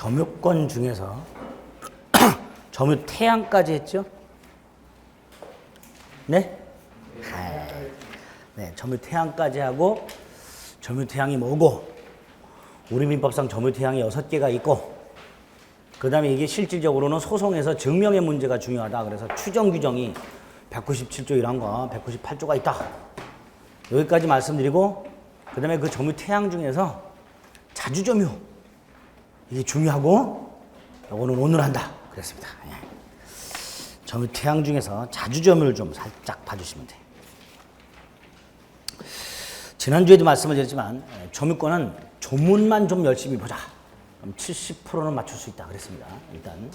점유권 중에서 점유 태양까지 했죠? 네? 네, 점유 태양까지 하고 점유 태양이 뭐고 우리 민법상 점유 태양이 6개가 있고 그 다음에 이게 실질적으로는 소송에서 증명의 문제가 중요하다. 그래서 추정 규정이 197조 1항과 198조가 있다. 여기까지 말씀드리고 그 다음에 그 점유 태양 중에서 자주점유 이게 중요하고 이거는 오늘 한다. 그랬습니다. 예. 점유 태양 중에서 자주점유를 좀 살짝 봐주시면 돼요. 지난주에도 말씀을 드렸지만 점유권은 조문만 좀 열심히 보자. 그럼 70%는 맞출 수 있다. 그랬습니다. 일단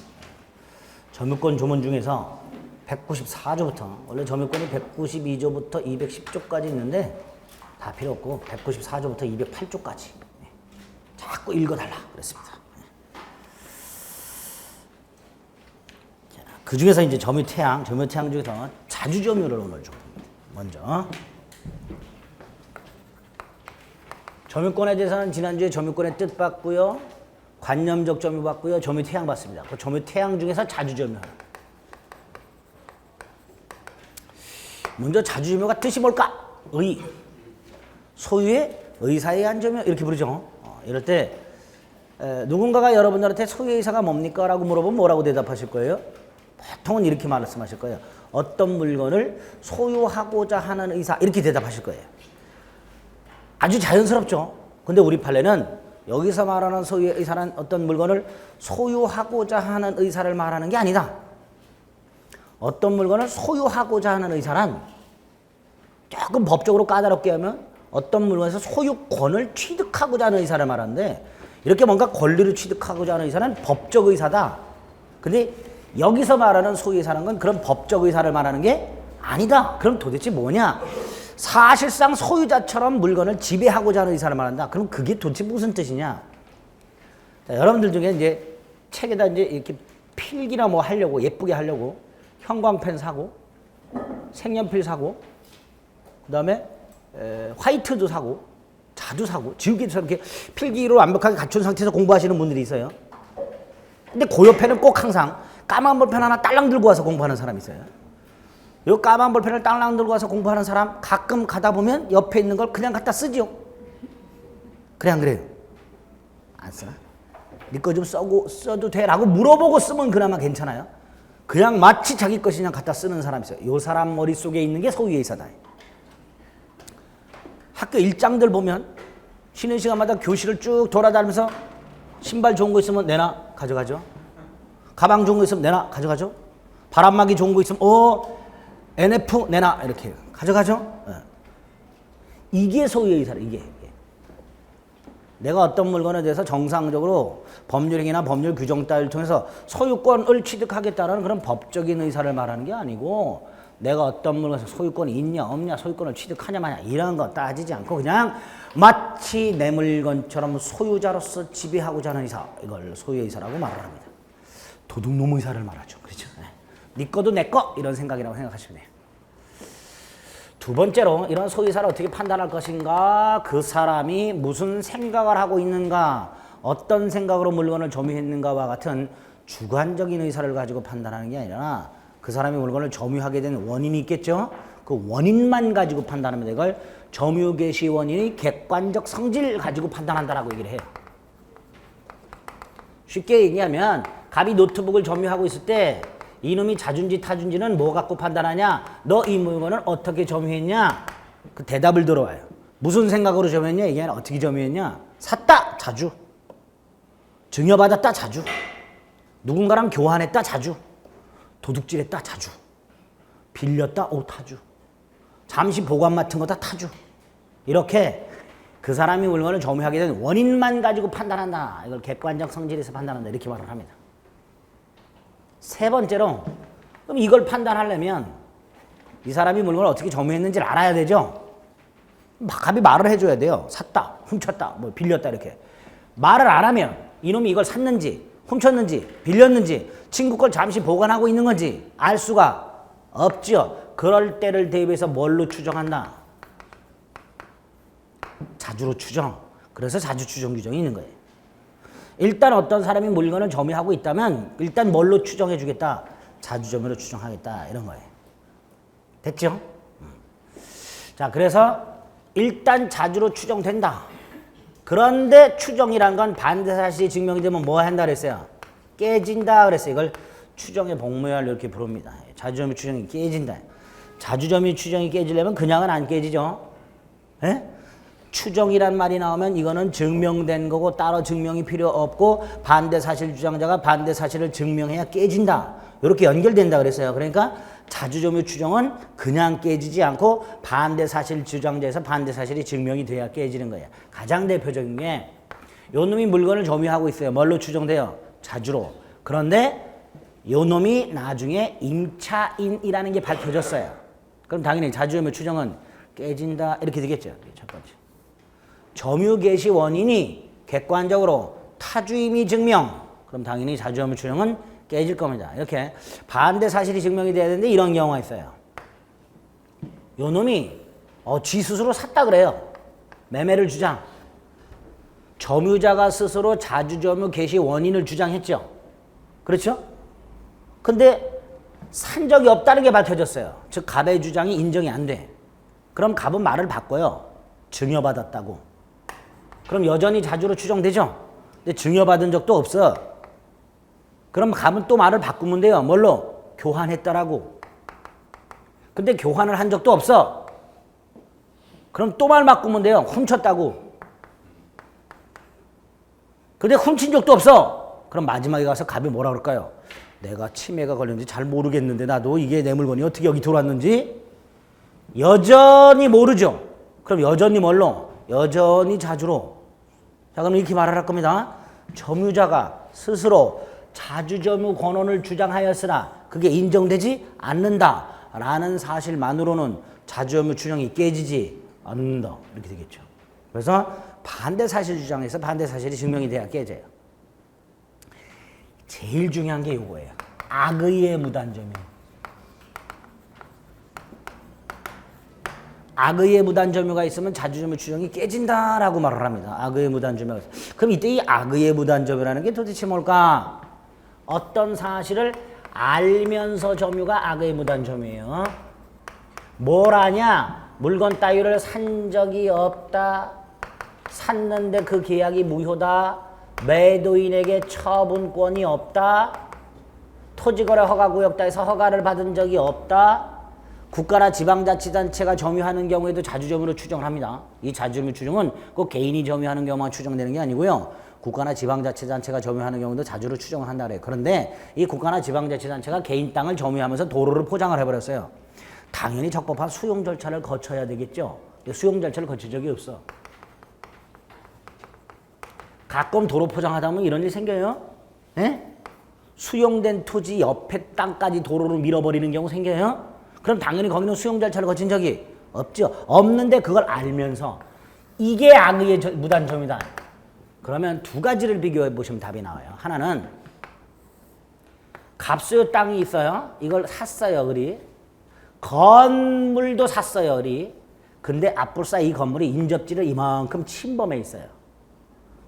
점유권 조문 중에서 194조부터 원래 점유권이 192조부터 210조까지 있는데 다 필요 없고 194조부터 208조까지 자꾸 읽어달라 그랬습니다. 그 중에서 이제 점유 태양 중에서 자주점유를 오늘 좀 먼저 점유권에 대해서는 지난주에 점유권의 뜻 봤고요, 관념적 점유 봤고요, 점유 태양 봤습니다. 그 점유 태양 중에서 자주점유. 먼저 자주점유가 뜻이 뭘까? 소유의 의사에 의한 점유 이렇게 부르죠. 이럴 때 누군가가 여러분들한테 소유의 의사가 뭡니까? 라고 물어보면 뭐라고 대답하실 거예요? 보통은 이렇게 말씀하실 거예요. 어떤 물건을 소유하고자 하는 의사 이렇게 대답하실 거예요. 아주 자연스럽죠. 근데 우리 판례는 여기서 말하는 소유의 의사는 어떤 물건을 소유하고자 하는 의사를 말하는 게 아니다. 어떤 물건을 소유하고자 하는 의사란 조금 법적으로 까다롭게 하면 어떤 물건에서 소유권을 취득하고자 하는 의사를 말하는데 이렇게 뭔가 권리를 취득하고자 하는 의사는 법적 의사다. 근데 여기서 말하는 소유의사라는 건 그런 법적 의사를 말하는 게 아니다. 그럼 도대체 뭐냐? 사실상 소유자처럼 물건을 지배하고자 하는 의사를 말한다. 그럼 그게 도대체 무슨 뜻이냐? 자, 여러분들 중에 이제 책에다 이제 이렇게 필기나 뭐 하려고 예쁘게 하려고 형광펜 사고 색연필 사고 그다음에 화이트도 사고 자두 사고 지우개도 이렇게 필기로 완벽하게 갖춘 상태에서 공부하시는 분들이 있어요. 근데 그 옆에는 꼭 항상 까만 볼펜 하나 딸랑 들고 와서 공부하는 사람이 있어요. 요 까만 볼펜을 딸랑 들고 와서 공부하는 사람 가끔 가다 보면 옆에 있는 걸 그냥 갖다 쓰지요. 그래 안 그래요? 안 쓰나? 네 거 좀 써도 돼? 라고 물어보고 쓰면 그나마 괜찮아요. 그냥 마치 자기 것이 그냥 갖다 쓰는 사람이 있어요. 요 사람 머릿속에 있는 게 소유의 의사다. 학교 일장들 보면 쉬는 시간마다 교실을 쭉 돌아다니면서 신발 좋은 거 있으면 내놔 가져가죠. 가방 좋은 거 있으면 내놔 가져가죠. 바람막이 좋은 거 있으면 NF 내놔 이렇게 가져가죠. 이게 소유의 의사라. 이게 내가 어떤 물건에 대해서 정상적으로 법률행위나 법률 규정 따위를 통해서 소유권을 취득하겠다는 그런 법적인 의사를 말하는 게 아니고 내가 어떤 물건에서 소유권이 있냐 없냐 소유권을 취득하냐 마냐 이런 거 따지지 않고 그냥 마치 내 물건처럼 소유자로서 지배하고자 하는 의사 이걸 소유의 의사라고 말을 합니다. 도둑놈 의사를 말하죠. 그렇죠? 네 거도 내 거 이런 생각이라고 생각하시면 돼요. 두 번째로 이런 소유의사를 어떻게 판단할 것인가? 그 사람이 무슨 생각을 하고 있는가? 어떤 생각으로 물건을 점유했는가와 같은 주관적인 의사를 가지고 판단하는 게 아니라 그 사람이 물건을 점유하게 된 원인이 있겠죠? 그 원인만 가지고 판단합니다. 이걸 점유 개시 원인의 객관적 성질을 가지고 판단한다라고 얘기를 해요. 쉽게 얘기하면 갑이 노트북을 점유하고 있을 때 이놈이 자준지 타준지는 뭐 갖고 판단하냐? 너 이 물건을 어떻게 점유했냐? 그 대답을 들어와요. 무슨 생각으로 점유했냐? 이게 아니라 어떻게 점유했냐? 샀다! 자주. 증여받았다? 자주. 누군가랑 교환했다? 자주. 도둑질했다? 자주. 빌렸다? 타주. 잠시 보관 맡은 거다? 타주. 이렇게 그 사람이 물건을 점유하게 된 원인만 가지고 판단한다. 이걸 객관적 성질에서 판단한다. 이렇게 말을 합니다. 세 번째로 그럼 이걸 판단하려면 이 사람이 물건을 어떻게 점유했는지를 알아야 되죠. 갑이 말을 해줘야 돼요. 샀다, 훔쳤다, 뭐 빌렸다 이렇게. 말을 안 하면 이놈이 이걸 샀는지 훔쳤는지 빌렸는지 친구 걸 잠시 보관하고 있는 건지 알 수가 없죠. 그럴 때를 대비해서 뭘로 추정한다? 자주로 추정. 그래서 자주 추정 규정이 있는 거예요. 일단 어떤 사람이 물건을 점유하고 있다면 일단 뭘로 추정해 주겠다? 자주점유로 추정하겠다 이런 거예요. 됐죠? 자, 그래서 일단 자주로 추정된다. 그런데 추정이란 건 반대 사실이 증명이 되면 뭐 한다 그랬어요? 깨진다 그랬어요. 이걸 추정의 복무열 이렇게 부릅니다. 자주점유 추정이 깨진다. 자주점유 추정이 깨지려면 그냥은 안 깨지죠. 에? 추정이란 말이 나오면 이거는 증명된 거고 따로 증명이 필요 없고 반대 사실 주장자가 반대 사실을 증명해야 깨진다. 이렇게 연결된다 그랬어요. 그러니까 자주점유 추정은 그냥 깨지지 않고 반대 사실 주장자에서 반대 사실이 증명이 돼야 깨지는 거예요. 가장 대표적인 게 요 놈이 물건을 점유하고 있어요. 뭘로 추정돼요? 자주로. 그런데 요 놈이 나중에 임차인이라는 게 밝혀졌어요. 그럼 당연히 자주점유 추정은 깨진다 이렇게 되겠죠. 첫 번째. 점유 개시 원인이 객관적으로 타주임이 증명. 그럼 당연히 자주점유 추정은 깨질 겁니다. 이렇게 반대 사실이 증명이 돼야 되는데 이런 경우가 있어요. 요 놈이 지 스스로 샀다 그래요. 매매를 주장. 점유자가 스스로 자주점유 개시 원인을 주장했죠. 그렇죠? 근데 산 적이 없다는 게 밝혀졌어요. 즉 갑의 주장이 인정이 안 돼. 그럼 갑은 말을 바꿔요. 증여받았다고. 그럼 여전히 자주로 추정되죠? 근데 증여받은 적도 없어. 그럼 갑은 또 말을 바꾸면 돼요. 뭘로? 교환했더라고. 근데 교환을 한 적도 없어. 그럼 또 말 바꾸면 돼요. 훔쳤다고. 근데 훔친 적도 없어. 그럼 마지막에 가서 갑이 뭐라 그럴까요? 내가 치매가 걸렸는지 잘 모르겠는데 나도 이게 내 물건이 어떻게 여기 들어왔는지 여전히 모르죠. 그럼 여전히 뭘로? 여전히 자주로. 자, 그럼 이렇게 말할 겁니다. 점유자가 스스로 자주점유 권원을 주장하였으나 그게 인정되지 않는다라는 사실만으로는 자주점유 추정이 깨지지 않는다. 이렇게 되겠죠. 그래서 반대 사실 주장에서 반대 사실이 증명이 돼야 깨져요. 제일 중요한 게 이거예요. 악의의 무단점유. 악의의 무단점유가 있으면 자주점유 추정이 깨진다라고 말을 합니다. 악의의 무단점유가 있어요. 그럼 이때 이 악의의 무단점유라는 게 도대체 뭘까? 어떤 사실을 알면서 점유가 악의의 무단점유예요. 뭘 아냐? 물건 따위를 산 적이 없다. 샀는데 그 계약이 무효다. 매도인에게 처분권이 없다. 토지거래 허가구역 따위에서 허가를 받은 적이 없다. 국가나 지방자치단체가 점유하는 경우에도 자주점유로 추정을 합니다. 이 자주점유 추정은 꼭 개인이 점유하는 경우만 추정되는 게 아니고요. 국가나 지방자치단체가 점유하는 경우도 자주로 추정을 한다 그래요. 그런데 이 국가나 지방자치단체가 개인 땅을 점유하면서 도로를 포장을 해버렸어요. 당연히 적법한 수용 절차를 거쳐야 되겠죠. 수용 절차를 거친 적이 없어. 가끔 도로 포장하다 보면 이런 일이 생겨요. 에? 수용된 토지 옆에 땅까지 도로로 밀어버리는 경우 생겨요. 그럼 당연히 거기는 수용 절차를 거친 적이 없죠. 없는데 그걸 알면서 이게 악의의 무단점유다. 그러면 두 가지를 비교해 보시면 답이 나와요. 하나는 갑수요 땅이 있어요. 이걸 샀어요. 을이. 건물도 샀어요. 을이. 근데 앞불사 이 건물이 인접지를 이만큼 침범해 있어요.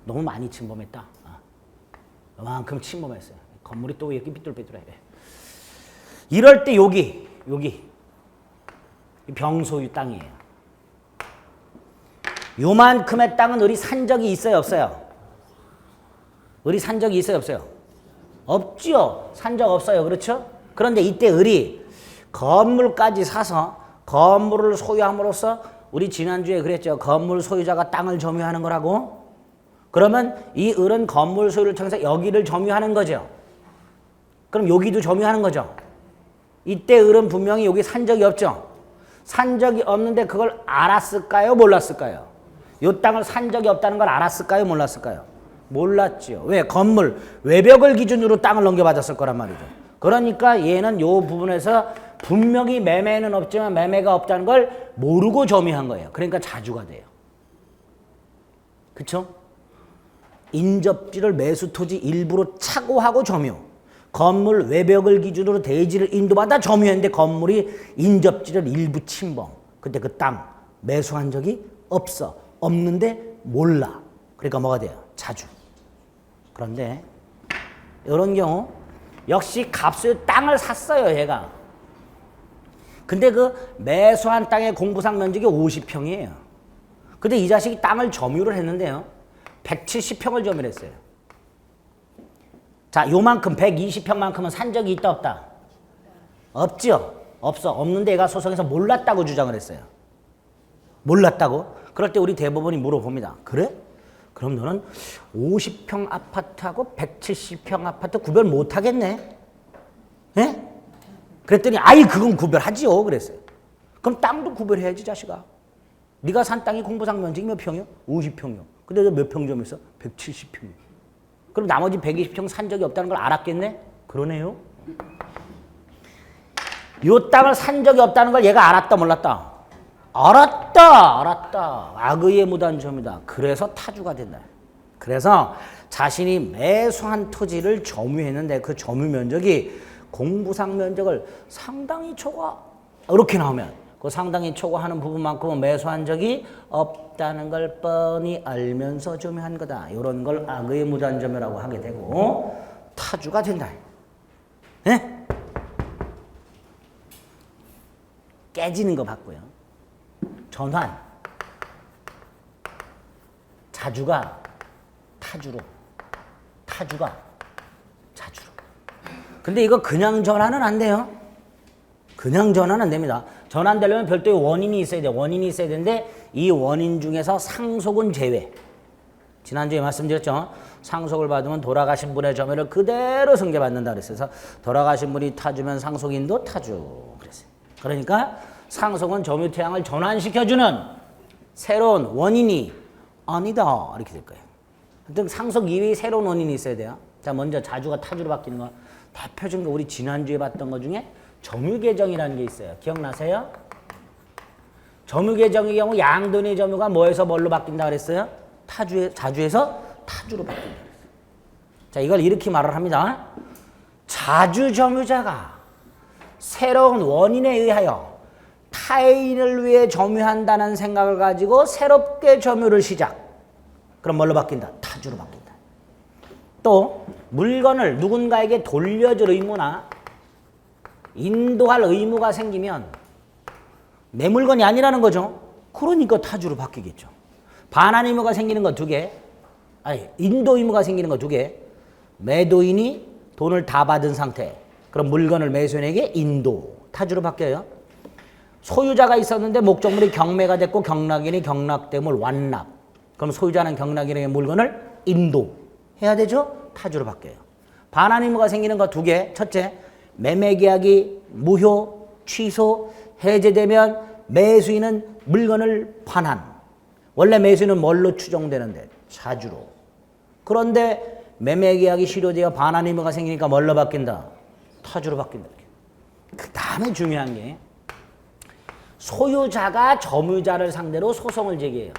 너무 많이 침범했다. 이만큼 침범했어요. 건물이 또 이렇게 삐뚤삐뚤해. 이럴 때 여기 병소유 땅이에요. 요만큼의 땅은 을이 산 적이 있어요, 없어요? 을이 산 적이 있어요, 없어요? 없죠. 산 적 없어요. 그렇죠? 그런데 이때 을이 건물까지 사서 건물을 소유함으로써 우리 지난주에 그랬죠. 건물 소유자가 땅을 점유하는 거라고. 그러면 이 을은 건물 소유를 통해서 여기를 점유하는 거죠. 그럼 여기도 점유하는 거죠. 이때 을은 분명히 여기 산 적이 없죠. 산 적이 없는데 그걸 알았을까요? 몰랐을까요? 이 땅을 산 적이 없다는 걸 알았을까요? 몰랐을까요? 몰랐죠. 왜? 건물 외벽을 기준으로 땅을 넘겨받았을 거란 말이죠. 그러니까 얘는 이 부분에서 분명히 매매는 없지만 매매가 없다는 걸 모르고 점유한 거예요. 그러니까 자주가 돼요. 그쵸? 인접지를 매수토지 일부로 착오하고 점유. 건물 외벽을 기준으로 대지를 인도받아 점유했는데 건물이 인접지를 일부 침범. 그때 그 땅 매수한 적이 없어. 없는데 몰라. 그러니까 뭐가 돼요? 자주. 그런데 이런 경우 역시 값을 땅을 샀어요, 얘가. 근데 그 매수한 땅의 공부상 면적이 50평이에요. 근데 이 자식이 땅을 점유를 했는데요. 170평을 점유를 했어요. 자, 요만큼 120평만큼은 산 적이 있다 없다? 없죠. 없어. 없는데 얘가 소송에서 몰랐다고 주장을 했어요. 몰랐다고? 그럴 때 우리 대법원이 물어봅니다. 그래? 그럼 너는 50평 아파트하고 170평 아파트 구별 못하겠네? 예? 그랬더니 아이 그건 구별하지요. 그랬어요. 그럼 땅도 구별해야지 자식아. 네가 산 땅이 공부상 면적이 몇 평이요? 50평이요. 근데 너 몇 평 점유했어? 170평이요. 그럼 나머지 120평 산 적이 없다는 걸 알았겠네? 그러네요. 요 땅을 산 적이 없다는 걸 얘가 알았다 몰랐다? 알았다. 악의의 무단점유다. 그래서 타주가 된다. 그래서 자신이 매수한 토지를 점유했는데 그 점유 면적이 공부상 면적을 상당히 초과 이렇게 나오면 그 상당히 초과하는 부분만큼은 매수한 적이 없다는 걸 뻔히 알면서 점유한 거다. 이런 걸 악의의 무단점유라고 하게 되고 타주가 된다. 네? 깨지는 거 봤고요. 전환. 자주가 타주로. 타주가 자주로. 근데 이거 그냥 전환은 안 돼요. 그냥 전환은 안 됩니다. 전환되려면 별도의 원인이 있어야 돼요. 원인이 있어야 되는데 이 원인 중에서 상속은 제외. 지난주에 말씀드렸죠. 상속을 받으면 돌아가신 분의 점유를 그대로 승계받는다 그랬어요. 그래서 돌아가신 분이 타주면 상속인도 타주 그랬어요. 그러니까 상속은 점유 태양을 전환시켜주는 새로운 원인이 아니다 이렇게 될 거예요. 하여튼 상속 이외에 새로운 원인이 있어야 돼요. 자, 먼저 자주가 타주로 바뀌는 거 대표적인 거 우리 지난주에 봤던 것 중에 점유계정이라는 게 있어요. 기억나세요? 점유계정의 경우 양돈의 점유가 뭐에서 뭘로 바뀐다 그랬어요? 자주에서 타주로 바뀐다 그랬어요. 자, 이걸 이렇게 말을 합니다. 자주 점유자가 새로운 원인에 의하여 타인을 위해 점유한다는 생각을 가지고 새롭게 점유를 시작. 그럼 뭘로 바뀐다? 타주로 바뀐다. 또 물건을 누군가에게 돌려줄 의무나 인도할 의무가 생기면 내 물건이 아니라는 거죠. 그러니까 타주로 바뀌겠죠. 반환 의무가 생기는 거 2개. 아니, 인도 의무가 생기는 거 2개. 매도인이 돈을 다 받은 상태. 그럼 물건을 매수인에게 인도. 타주로 바뀌어요. 소유자가 있었는데 목적물이 경매가 됐고 경락인이 경락대물 완납. 그럼 소유자는 경락인에게 물건을 인도해야 되죠? 타주로 바뀌어요. 반환 의무가 생기는 거 2개. 첫째, 매매계약이 무효, 취소, 해제되면 매수인은 물건을 반환. 원래 매수인은 뭘로 추정되는데? 자주로. 그런데 매매계약이 실효되어 반환 의무가 생기니까 뭘로 바뀐다? 타주로 바뀐다. 그 다음에 중요한 게 소유자가 점유자를 상대로 소송을 제기해요.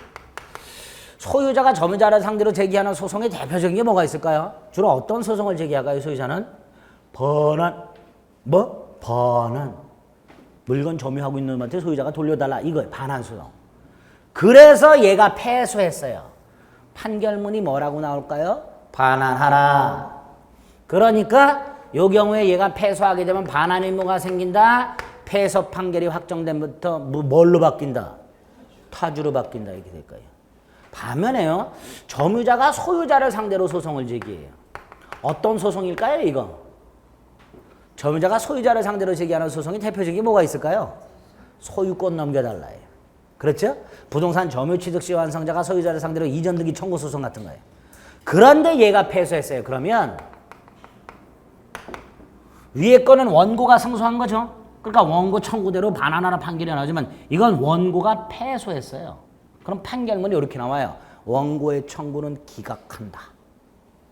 소유자가 점유자를 상대로 제기하는 소송의 대표적인 게 뭐가 있을까요? 주로 어떤 소송을 제기할까요? 소유자는 번환. 뭐? 번환. 물건 점유하고 있는 놈한테 소유자가 돌려달라. 이거예요. 반환 소송. 그래서 얘가 패소했어요. 판결문이 뭐라고 나올까요? 반환하라. 그러니까 이 경우에 얘가 패소하게 되면 반환 의무가 생긴다. 패소 판결이 확정된부터 뭘로 바뀐다? 타주로 바뀐다. 이렇게 될 거예요. 반면에요. 점유자가 소유자를 상대로 소송을 제기해요. 어떤 소송일까요? 이거. 점유자가 소유자를 상대로 제기하는 소송이 대표적인 게 뭐가 있을까요? 소유권 넘겨달라예요. 그렇죠? 부동산 점유취득시 완성자가 소유자를 상대로 이전 등기 청구 소송 같은 거예요. 그런데 얘가 패소했어요. 그러면 위에 거는 원고가 승소한 거죠. 그러니까 원고 청구대로 반환하라 판결이 나오지만 이건 원고가 패소했어요. 그럼 판결문이 이렇게 나와요. 원고의 청구는 기각한다.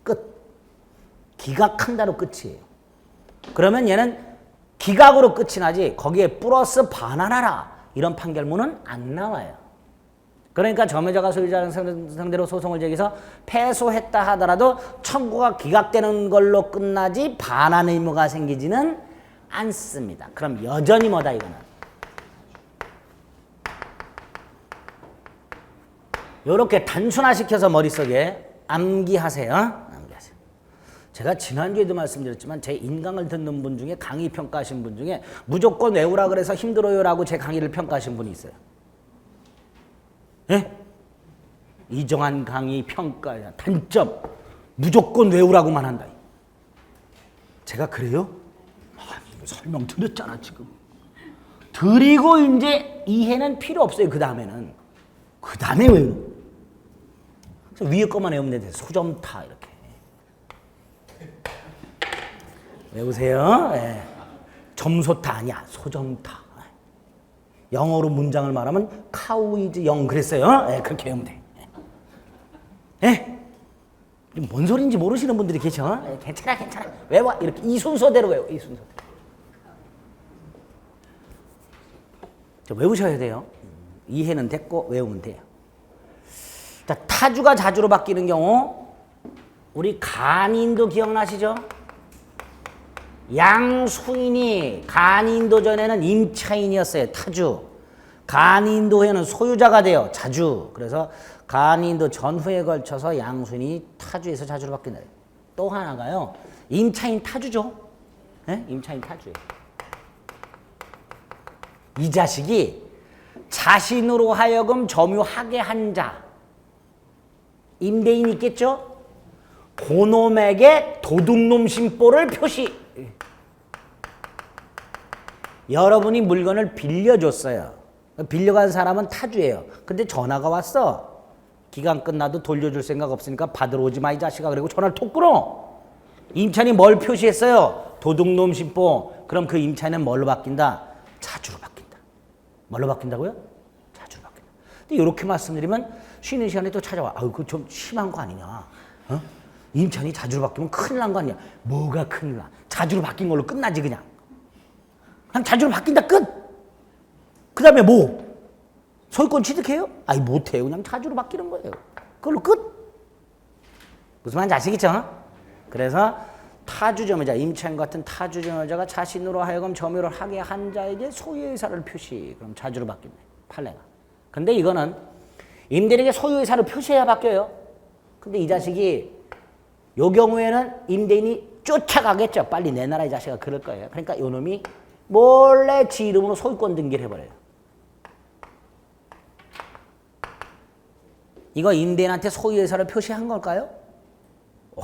끝. 기각한다로 끝이에요. 그러면 얘는 기각으로 끝이 나지 거기에 플러스 반환하라 이런 판결문은 안 나와요. 그러니까 점유자가 소유자를 상대로 소송을 제기해서 패소했다 하더라도 청구가 기각되는 걸로 끝나지 반환 의무가 생기지는 않습니다. 그럼 여전히 뭐다 이거는. 이렇게 단순화시켜서 머릿속에 암기하세요. 암기하세요. 제가 지난주에도 말씀드렸지만 제 인강을 듣는 분 중에 강의 평가하신 분 중에 무조건 외우라 그래서 힘들어요라고 제 강의를 평가하신 분이 있어요. 예? 이정한 강의 평가야. 단점. 무조건 외우라고만 한다. 제가 그래요? 아니, 설명 드렸잖아, 지금. 드리고 이제 이해는 필요 없어요, 그 다음에는. 그 다음에 외우는. 그래서 위에 것만 외우면 돼. 소점타, 이렇게. 외우세요. 예. 점소타 아니야, 소점타. 영어로 문장을 말하면 cow is young 그랬어요. 예, 그렇게 외우면 돼. 예? 뭔 소리인지 모르시는 분들이 계셔. 예, 괜찮아. 외워. 이렇게 이 순서대로 외워. 이 순서대로. 외우셔야 돼요. 이해는 됐고 외우면 돼요. 자, 타주가 자주로 바뀌는 경우 우리 간인도 기억나시죠? 양수인이 간인도 전에는 임차인이었어요. 타주. 간인도 후에는 소유자가 돼요. 자주. 그래서 간인도 전후에 걸쳐서 양수인이 타주에서 자주로 바뀐다. 또 하나가요. 임차인 타주죠. 네? 임차인 타주예요. 이 자식이 자신으로 하여금 점유하게 한 자. 임대인 있겠죠? 그놈에게 도둑놈 심보를 표시. 여러분이 물건을 빌려줬어요. 빌려간 사람은 타주예요. 근데 전화가 왔어. 기간 끝나도 돌려줄 생각 없으니까 받으러 오지 마 이 자식아. 그리고 전화를 톡 끊어. 임차인이 뭘 표시했어요? 도둑놈 심보. 그럼 그 임차인은 뭘로 바뀐다? 자주로 바뀐다. 뭘로 바뀐다고요? 자주로 바뀐다. 근데 이렇게 말씀드리면 쉬는 시간에 또 찾아와. 아유, 그거 좀 심한 거 아니냐? 어? 임차인이 자주로 바뀌면 큰일 난 거 아니야? 뭐가 큰일 나? 자주로 바뀐 걸로 끝나지 그냥. 그냥 자주로 바뀐다 끝. 그 다음에 뭐? 소유권 취득해요? 아니 못해요. 그냥 자주로 바뀌는 거예요. 그걸로 끝. 무슨 말인지 아시겠죠? 그래서 타주점유자, 임차인 같은 타주점유자가 자신으로 하여금 점유를 하게 한 자에게 소유의 의사를 표시. 그럼 자주로 바뀐다. 판례가. 근데 이거는 임대인에게 소유의 의사를 표시해야 바뀌어요. 근데 이 자식이 요 경우에는 임대인이 쫓아가겠죠. 빨리 내놔라 이 자식아. 그럴 거예요. 그러니까 요 놈이 몰래 지 이름으로 소유권 등기를 해버려요. 이거 임대인한테 소유의사를 표시한 걸까요?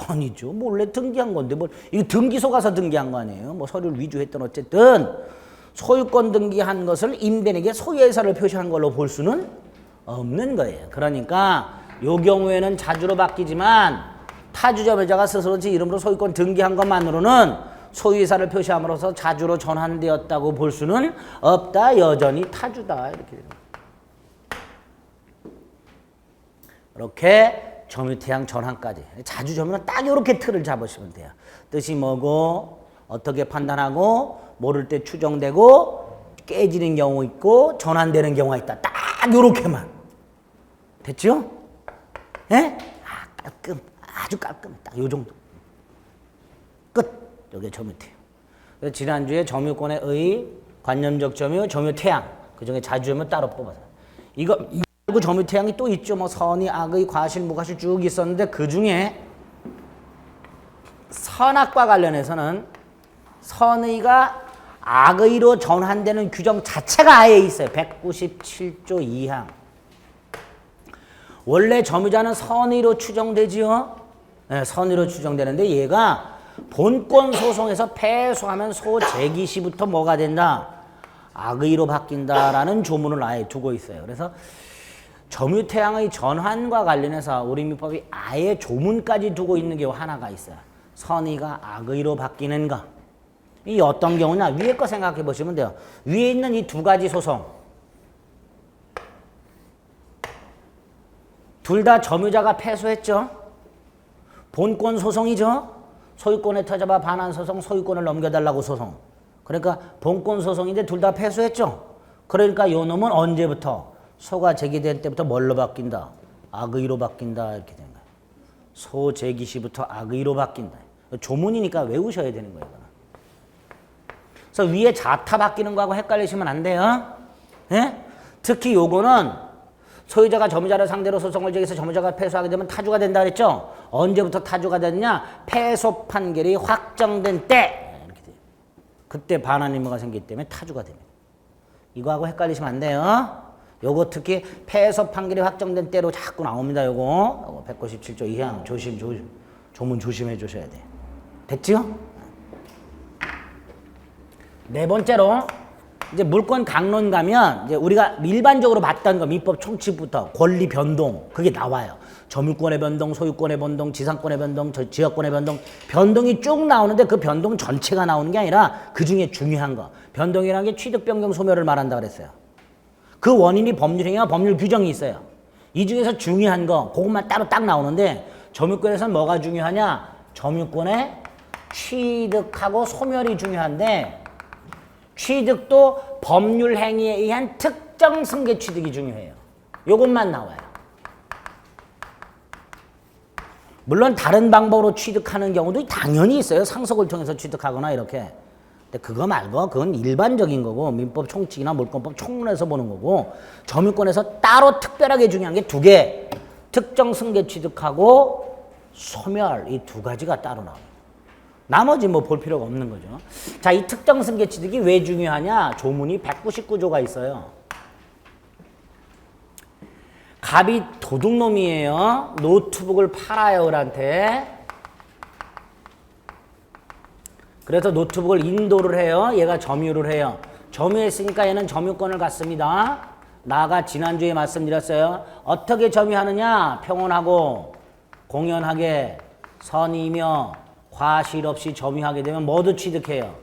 아니죠. 몰래 등기한 건데 뭐 이거 등기소 가서 등기한 거 아니에요. 뭐 서류를 위조했던 어쨌든 소유권 등기한 것을 임대인에게 소유의사를 표시한 걸로 볼 수는 없는 거예요. 그러니까 요 경우에는 자주로 바뀌지만 타주점유자가 스스로 지 이름으로 소유권 등기한 것만으로는 소유의사를 표시함으로써 자주로 전환되었다고 볼 수는 없다. 여전히 타주다. 이렇게 됩니다. 이렇게 점유태양 전환까지. 자주점유는 딱 이렇게 틀을 잡으시면 돼요. 뜻이 뭐고 어떻게 판단하고 모를 때 추정되고 깨지는 경우 있고 전환되는 경우가 있다. 딱 이렇게만. 됐죠? 예? 아, 깔끔. 아주 깔끔해. 딱 요 정도. 끝. 여기 점유태양. 그래서 지난주에 점유권의 의, 관념적 점유, 점유태양. 그중에 자주점유 따로 뽑아서. 이거 그리고 점유태양이 또 있죠. 뭐 선의, 악의, 과실, 무과실 쭉 있었는데 그 중에 선악과 관련해서는 선의가 악의로 전환되는 규정 자체가 아예 있어요. 197조 2항. 원래 점유자는 선의로 추정되지요. 네, 선의로 추정되는데 얘가 본권 소송에서 패소하면 소재기 시부터 뭐가 된다? 악의로 바뀐다라는 조문을 아예 두고 있어요. 그래서 점유태양의 전환과 관련해서 우리 민법이 아예 조문까지 두고 있는 게 하나가 있어요. 선의가 악의로 바뀌는 거. 이 어떤 경우냐? 위에 거 생각해 보시면 돼요. 위에 있는 이 두 가지 소송. 둘 다 점유자가 패소했죠. 본권 소송이죠. 소유권에 터져봐 반환 소송, 소유권을 넘겨달라고 소송. 그러니까 본권 소송인데 둘 다 패소했죠. 그러니까 요 놈은 언제부터? 소가 제기될 때부터 뭘로 바뀐다? 악의로 바뀐다. 이렇게 되는 거예요. 소 제기 시부터 악의로 바뀐다. 조문이니까 외우셔야 되는 거예요. 그래서 위에 자타 바뀌는 거하고 헷갈리시면 안 돼요. 예? 특히 요거는 소유자가 점유자를 상대로 소송을 제기해서 점유자가 패소하게 되면 타주가 된다 그랬죠? 언제부터 타주가 됐냐? 패소 판결이 확정된 때 이렇게 돼요. 그때 반환 의무가 생기기 때문에 타주가 됩니다. 이거하고 헷갈리시면 안 돼요. 요거 특히 패소 판결이 확정된 때로 자꾸 나옵니다. 요거 197조 2항 조문 조심해 주셔야 돼요. 됐죠? 네 번째로 이제 물권 강론 가면 이제 우리가 일반적으로 봤던 거 민법 총칙부터 권리 변동 그게 나와요. 점유권의 변동, 소유권의 변동, 지상권의 변동, 지역권의 변동 변동이 쭉 나오는데 그 변동 전체가 나오는 게 아니라 그 중에 중요한 거 변동이라는 게 취득 변경 소멸을 말한다 그랬어요. 그 원인이 법률행위와 법률 규정이 있어요. 이 중에서 중요한 거 그것만 따로 딱 나오는데 점유권에서는 뭐가 중요하냐? 점유권의 취득하고 소멸이 중요한데 취득도 법률 행위에 의한 특정 승계 취득이 중요해요. 요것만 나와요. 물론 다른 방법으로 취득하는 경우도 당연히 있어요. 상속을 통해서 취득하거나 이렇게. 근데 그거 말고 그건 일반적인 거고 민법 총칙이나 물권법 총론에서 보는 거고 점유권에서 따로 특별하게 중요한 게 두 개. 특정 승계 취득하고 소멸 이 두 가지가 따로 나와요. 나머지 뭐 볼 필요가 없는 거죠. 자, 이 특정 승계 취득이 왜 중요하냐? 조문이 199조가 있어요. 갑이 도둑놈이에요. 노트북을 팔아요, 을한테. 그래서 노트북을 인도를 해요. 얘가 점유를 해요. 점유했으니까 얘는 점유권을 갖습니다. 나가 지난주에 말씀드렸어요. 어떻게 점유하느냐? 평온하고 공연하게 선의며 과실 없이 점유하게 되면 뭐도 취득해요?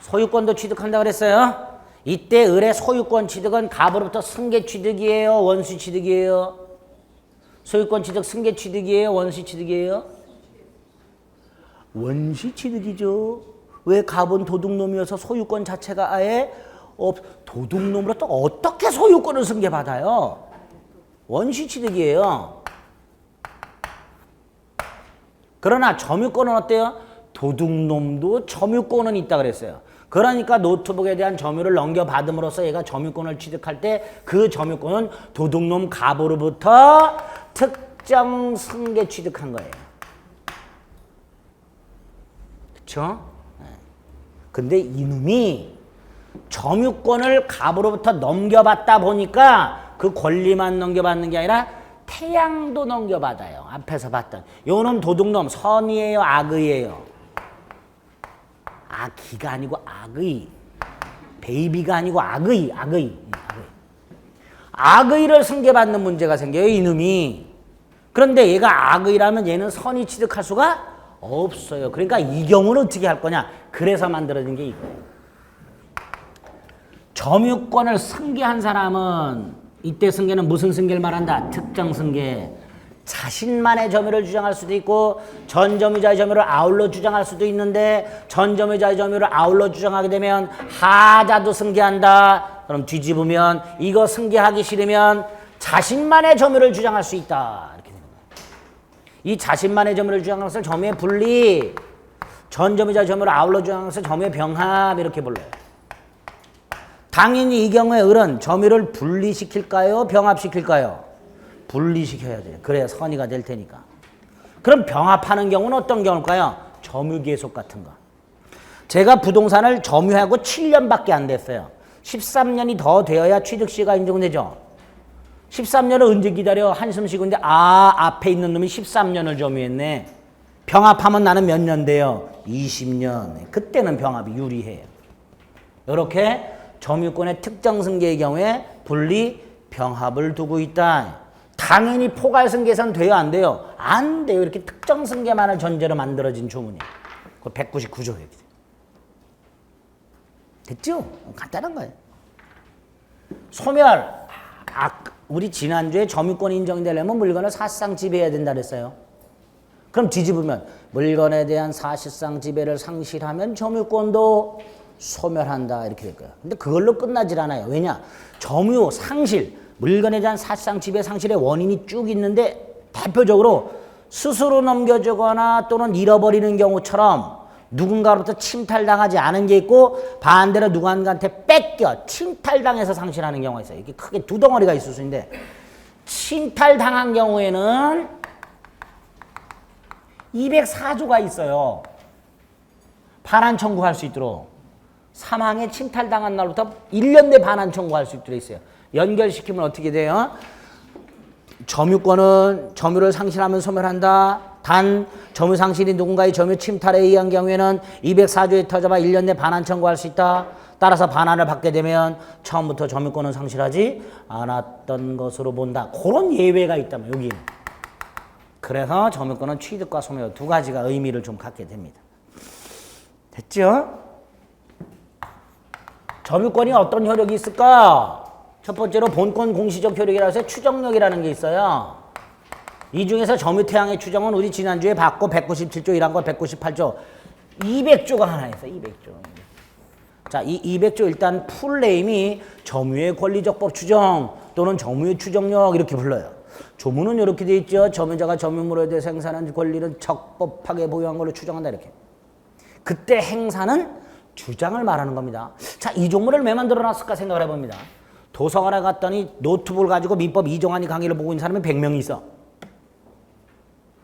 소유권도 취득한다 그랬어요. 이때 을의 소유권 취득은 갑으로부터 승계 취득이에요? 원수 취득이에요? 소유권 취득 승계 취득이에요? 원수 취득이에요? 원시 취득이죠. 왜 갑은 도둑놈이어서 소유권 자체가 아예 도둑놈으로부터 어떻게 소유권을 승계받아요? 원시 취득이에요. 그러나 점유권은 어때요? 도둑놈도 점유권은 있다 그랬어요. 그러니까 노트북에 대한 점유를 넘겨받음으로써 얘가 점유권을 취득할 때 그 점유권은 도둑놈 갑으로부터 특정 승계 취득한 거예요. 그쵸? 근데 이놈이 점유권을 갑으로부터 넘겨받다 보니까 그 권리만 넘겨받는 게 아니라 태양도 넘겨받아요. 앞에서 봤던. 요놈 도둑놈 선이에요? 악의예요? 악의가 아니고 악의. 베이비가 아니고 악의. 악의를 승계받는 문제가 생겨요. 이놈이. 그런데 얘가 악의라면 얘는 선이 취득할 수가 없어요. 그러니까 이 경우는 어떻게 할 거냐. 그래서 만들어진 게 이거예요. 점유권을 승계한 사람은 이때 승계는 무슨 승계를 말한다? 특정 승계. 자신만의 점유를 주장할 수도 있고 전 점유자의 점유를 아울러 주장할 수도 있는데 전 점유자의 점유를 아울러 주장하게 되면 하자도 승계한다. 그럼 뒤집으면 이거 승계하기 싫으면 자신만의 점유를 주장할 수 있다. 이렇게 되는 거예요. 이 자신만의 점유를 주장하는 것을 점유의 분리, 전 점유자의 점유를 아울러 주장하는 것을 점유의 병합 이렇게 불러요. 당연히 이 경우에 을은 점유를 분리시킬까요? 병합시킬까요? 분리시켜야 돼요. 그래야 선의가 될 테니까. 그럼 병합하는 경우는 어떤 경우일까요? 점유계속 같은 거. 제가 부동산을 점유하고 7년밖에 안 됐어요. 13년이 더 되어야 취득시가 인정되죠. 13년을 언제 기다려? 한숨 쉬고 있는데 앞에 있는 놈이 13년을 점유했네. 병합하면 나는 몇 년 돼요? 20년. 그때는 병합이 유리해요. 이렇게 점유권의 특정 승계의 경우에 분리 병합을 두고 있다. 당연히 포괄승계선 돼요? 안 돼요? 안 돼요. 이렇게 특정 승계만을 전제로 만들어진 조문이에요. 그 199조예요. 됐죠? 간단한 거예요. 소멸. 우리 지난주에 점유권이 인정되려면 물건을 사실상 지배해야 된다 그랬어요. 그럼 뒤집으면 물건에 대한 사실상 지배를 상실하면 점유권도 소멸한다 이렇게 될 거예요. 근데 그걸로 끝나질 않아요. 왜냐? 점유, 상실, 물건에 대한 사실상 지배 상실의 원인이 쭉 있는데 대표적으로 스스로 넘겨주거나 또는 잃어버리는 경우처럼 누군가로부터 침탈당하지 않은 게 있고 반대로 누군가한테 뺏겨 침탈당해서 상실하는 경우가 있어요. 이게 크게 두 덩어리가 있을 수 있는데 침탈당한 경우에는 204조가 있어요. 반환 청구할 수 있도록. 사망에 침탈당한 날부터 1년 내 반환 청구할 수 있도록 있어요. 연결시키면 어떻게 돼요? 점유권은 점유를 상실하면 소멸한다. 단 점유 상실이 누군가의 점유 침탈에 의한 경우에는 204조에 터져봐 1년 내 반환 청구할 수 있다. 따라서 반환을 받게 되면 처음부터 점유권은 상실하지 않았던 것으로 본다. 그런 예외가 있다면 여기. 그래서 점유권은 취득과 소멸 두 가지가 의미를 좀 갖게 됩니다. 됐죠? 점유권이 어떤 효력이 있을까? 첫 번째로 본권 공시적 효력이라고 해서 추정력이라는 게 있어요. 이 중에서 점유태양의 추정은 우리 지난주에 봤고 197조 1한 거 198조 200조가 하나 있어요. 200조. 자, 이 200조 일단 풀네임이 점유의 권리적 법 추정 또는 점유의 추정력 이렇게 불러요. 조문은 이렇게 돼 있죠. 점유자가 점유물에 대해 행사하는 권리는 적법하게 보유한 걸로 추정한다 이렇게. 그때 행사는 주장을 말하는 겁니다. 자, 이 조문을 왜 만들어놨을까 생각을 해봅니다. 도서관에 갔더니 노트북을 가지고 민법 이정환이 강의를 보고 있는 사람이 100명이 있어.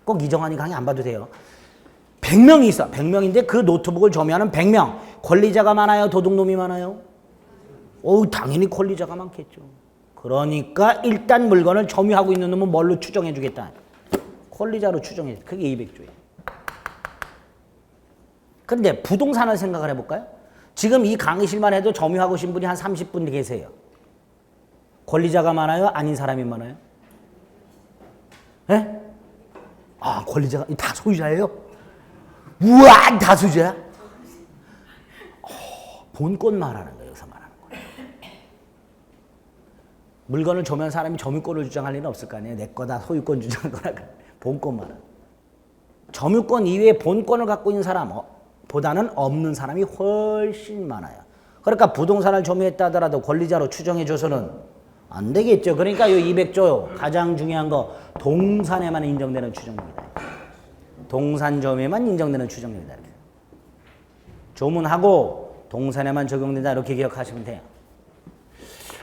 꼭 이정환이 강의 안 봐도 돼요. 100명이 있어. 100명인데 그 노트북을 점유하는 100명. 권리자가 많아요? 도둑놈이 많아요? 당연히 권리자가 많겠죠. 그러니까 일단 물건을 점유하고 있는 놈은 뭘로 추정해 주겠다? 권리자로 추정해 줘. 그게 200조예요. 근데 부동산을 생각을 해볼까요? 지금 이 강의실만 해도 점유하고 계신 분이 한 30분 계세요. 권리자가 많아요? 아닌 사람이 많아요? 예? 아, 권리자가 다 소유자예요? 우와, 다 소유자야? 본권 말하는 거예요. 여기서 말하는 거예요. 물건을 점유한 사람이 점유권을 주장할 일은 없을 거 아니에요. 내 거다 소유권 주장하거나 본권 말하는 거예요. 점유권 이외에 본권을 갖고 있는 사람 보다는 없는 사람이 훨씬 많아요. 그러니까 부동산을 점유했다 하더라도 권리자로 추정해줘서는 안 되겠죠. 그러니까 이 200조 가장 중요한 거 동산에만 인정되는 추정력이다. 동산 점유에만 인정되는 추정력이다. 이렇게. 조문하고 동산에만 적용된다 이렇게 기억하시면 돼요.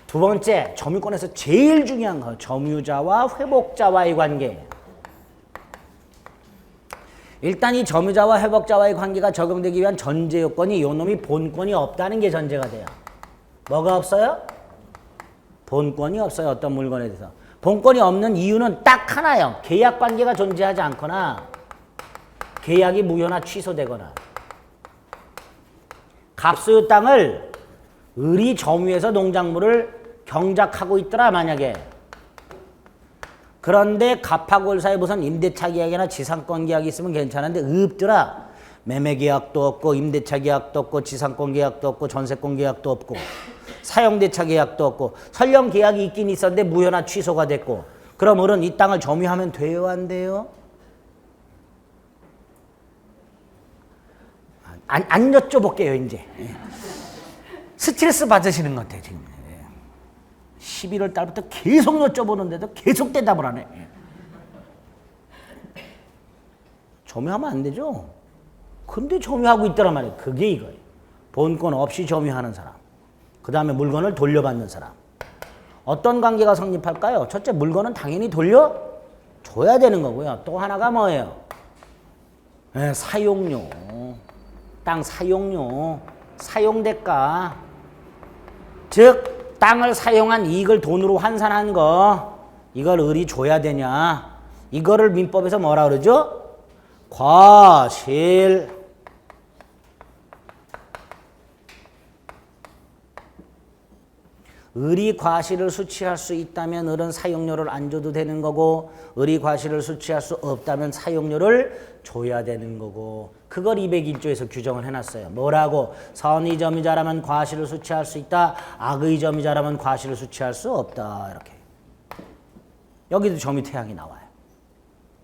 두 번째 점유권에서 제일 중요한 거 점유자와 회복자와의 관계. 일단 이 점유자와 회복자와의 관계가 적용되기 위한 전제 요건이 요 놈이 본권이 없다는 게 전제가 돼요. 뭐가 없어요? 본권이 없어요. 어떤 물건에 대해서. 본권이 없는 이유는 딱 하나예요. 계약 관계가 존재하지 않거나 계약이 무효나 취소되거나 갑소유 땅을 을이 점유해서 농작물을 경작하고 있더라 만약에. 그런데 갑하고 을 사이에 무슨 임대차 계약이나 지상권 계약이 있으면 괜찮은데 없더라. 매매 계약도 없고 임대차 계약도 없고 지상권 계약도 없고 전세권 계약도 없고 사용대차 계약도 없고 설령 계약이 있긴 있었는데 무효나 취소가 됐고 그럼 을은 이 땅을 점유하면 돼요 안 돼요? 안 여쭤볼게요 이제. 스트레스 받으시는 것 같아요 지금. 11월 달부터 계속 여쭤보는데도 계속 대답을 안 해. 점유하면 안 되죠. 근데 점유하고 있더란 말이에요. 그게 이거예요. 본권 없이 점유하는 사람. 그 다음에 물건을 돌려받는 사람. 어떤 관계가 성립할까요? 첫째, 물건은 당연히 돌려줘야 되는 거고요. 또 하나가 뭐예요? 사용료. 땅 사용료. 사용대가. 즉 땅을 사용한 이익을 돈으로 환산한 거 이걸 을이 줘야 되냐. 이거를 민법에서 뭐라 그러죠? 과실. 을이 과실을 수취할 수 있다면 을은 사용료를 안 줘도 되는 거고 을이 과실을 수취할 수 없다면 사용료를 줘야 되는 거고 그걸 201조에서 규정을 해놨어요. 뭐라고? 선의 점유자라면 과실을 수취할 수 있다. 악의 점유자라면 과실을 수취할 수 없다. 이렇게. 여기도 점유태양이 나와요.